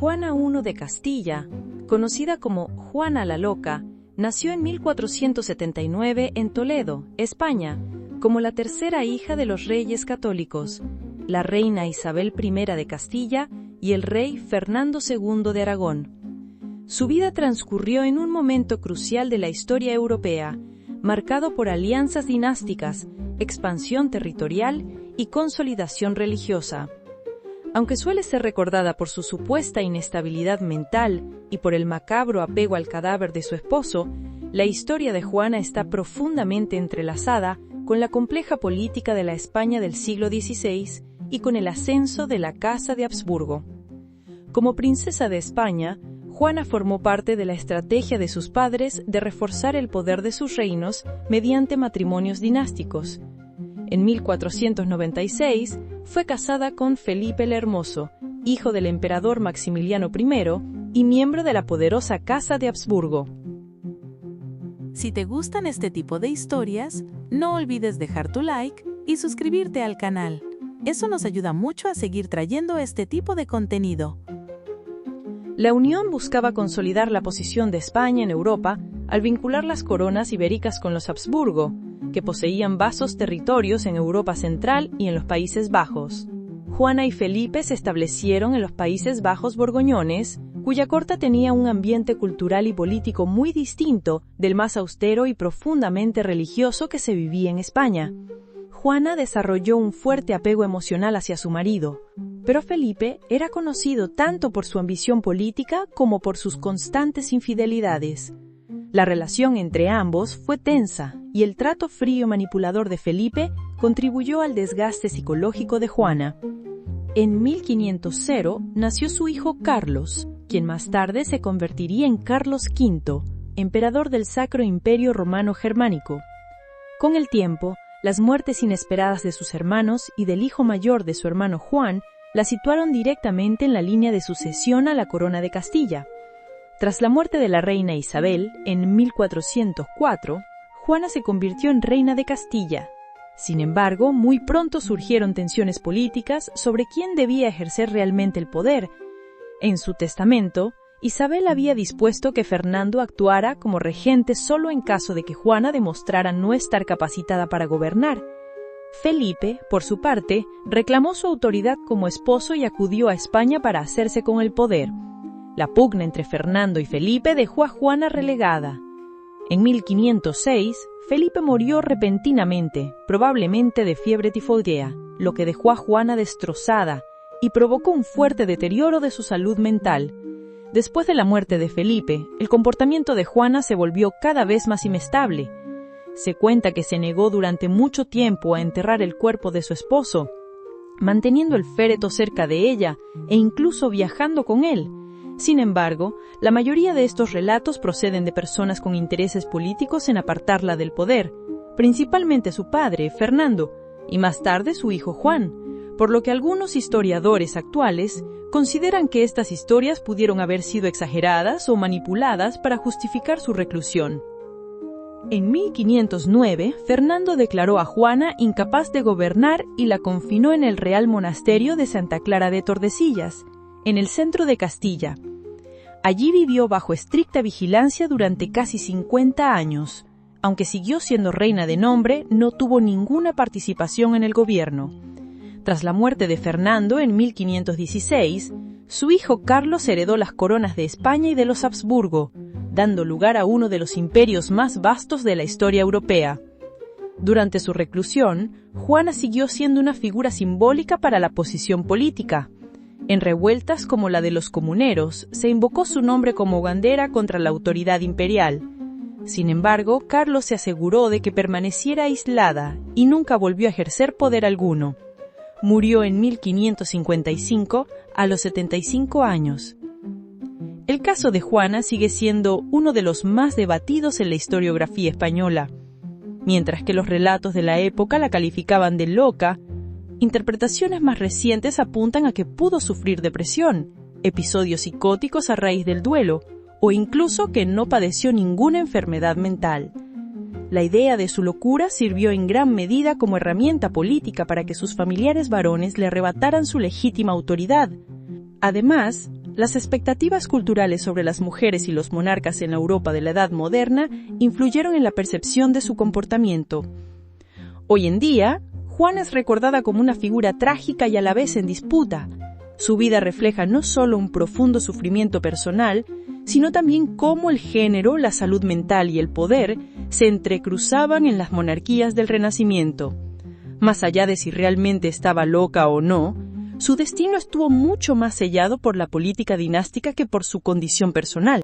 Juana I de Castilla, conocida como Juana la Loca, nació en 1479 en Toledo, España, como la tercera hija de los reyes católicos, la reina Isabel I de Castilla y el rey Fernando II de Aragón. Su vida transcurrió en un momento crucial de la historia europea, marcado por alianzas dinásticas, expansión territorial y consolidación religiosa. Aunque suele ser recordada por su supuesta inestabilidad mental y por el macabro apego al cadáver de su esposo, la historia de Juana está profundamente entrelazada con la compleja política de la España del siglo XVI y con el ascenso de la Casa de Habsburgo. Como princesa de España, Juana formó parte de la estrategia de sus padres de reforzar el poder de sus reinos mediante matrimonios dinásticos. En 1496 fue casada con Felipe el Hermoso, hijo del emperador Maximiliano I y miembro de la poderosa Casa de Habsburgo. Si te gustan este tipo de historias, no olvides dejar tu like y suscribirte al canal. Eso nos ayuda mucho a seguir trayendo este tipo de contenido. La unión buscaba consolidar la posición de España en Europa al vincular las coronas ibéricas con los Habsburgo, que poseían vastos territorios en Europa Central y en los Países Bajos. Juana y Felipe se establecieron en los Países Bajos borgoñones, cuya corte tenía un ambiente cultural y político muy distinto del más austero y profundamente religioso que se vivía en España. Juana desarrolló un fuerte apego emocional hacia su marido, pero Felipe era conocido tanto por su ambición política como por sus constantes infidelidades. La relación entre ambos fue tensa y el trato frío manipulador de Felipe contribuyó al desgaste psicológico de Juana. En 1500 nació su hijo Carlos, quien más tarde se convertiría en Carlos V, emperador del Sacro Imperio Romano Germánico. Con el tiempo, las muertes inesperadas de sus hermanos y del hijo mayor de su hermano Juan la situaron directamente en la línea de sucesión a la corona de Castilla. Tras la muerte de la reina Isabel, en 1404, Juana se convirtió en reina de Castilla. Sin embargo, muy pronto surgieron tensiones políticas sobre quién debía ejercer realmente el poder. En su testamento, Isabel había dispuesto que Fernando actuara como regente solo en caso de que Juana demostrara no estar capacitada para gobernar. Felipe, por su parte, reclamó su autoridad como esposo y acudió a España para hacerse con el poder. La pugna entre Fernando y Felipe dejó a Juana relegada. En 1506, Felipe murió repentinamente, probablemente de fiebre tifoidea, lo que dejó a Juana destrozada y provocó un fuerte deterioro de su salud mental. Después de la muerte de Felipe, el comportamiento de Juana se volvió cada vez más inestable. Se cuenta que se negó durante mucho tiempo a enterrar el cuerpo de su esposo, manteniendo el féretro cerca de ella e incluso viajando con él. Sin embargo, la mayoría de estos relatos proceden de personas con intereses políticos en apartarla del poder, principalmente su padre, Fernando, y más tarde su hijo Juan, por lo que algunos historiadores actuales consideran que estas historias pudieron haber sido exageradas o manipuladas para justificar su reclusión. En 1509, Fernando declaró a Juana incapaz de gobernar y la confinó en el Real Monasterio de Santa Clara de Tordesillas, en el centro de Castilla. Allí vivió bajo estricta vigilancia durante casi 50 años. Aunque siguió siendo reina de nombre, no tuvo ninguna participación en el gobierno. Tras la muerte de Fernando en 1516, su hijo Carlos heredó las coronas de España y de los Habsburgo, dando lugar a uno de los imperios más vastos de la historia europea. Durante su reclusión, Juana siguió siendo una figura simbólica para la posición política. En revueltas como la de los comuneros, se invocó su nombre como bandera contra la autoridad imperial. Sin embargo, Carlos se aseguró de que permaneciera aislada y nunca volvió a ejercer poder alguno. Murió en 1555 a los 75 años. El caso de Juana sigue siendo uno de los más debatidos en la historiografía española. Mientras que los relatos de la época la calificaban de loca, interpretaciones más recientes apuntan a que pudo sufrir depresión, episodios psicóticos a raíz del duelo, o incluso que no padeció ninguna enfermedad mental. La idea de su locura sirvió en gran medida como herramienta política para que sus familiares varones le arrebataran su legítima autoridad. Además, Las expectativas culturales sobre las mujeres y los monarcas en la Europa de la Edad Moderna influyeron en la percepción de su comportamiento. Hoy en día, Juana es recordada como una figura trágica y a la vez en disputa. Su vida refleja no solo un profundo sufrimiento personal, sino también cómo el género, la salud mental y el poder se entrecruzaban en las monarquías del Renacimiento. Más allá de si realmente estaba loca o no, su destino estuvo mucho más sellado por la política dinástica que por su condición personal.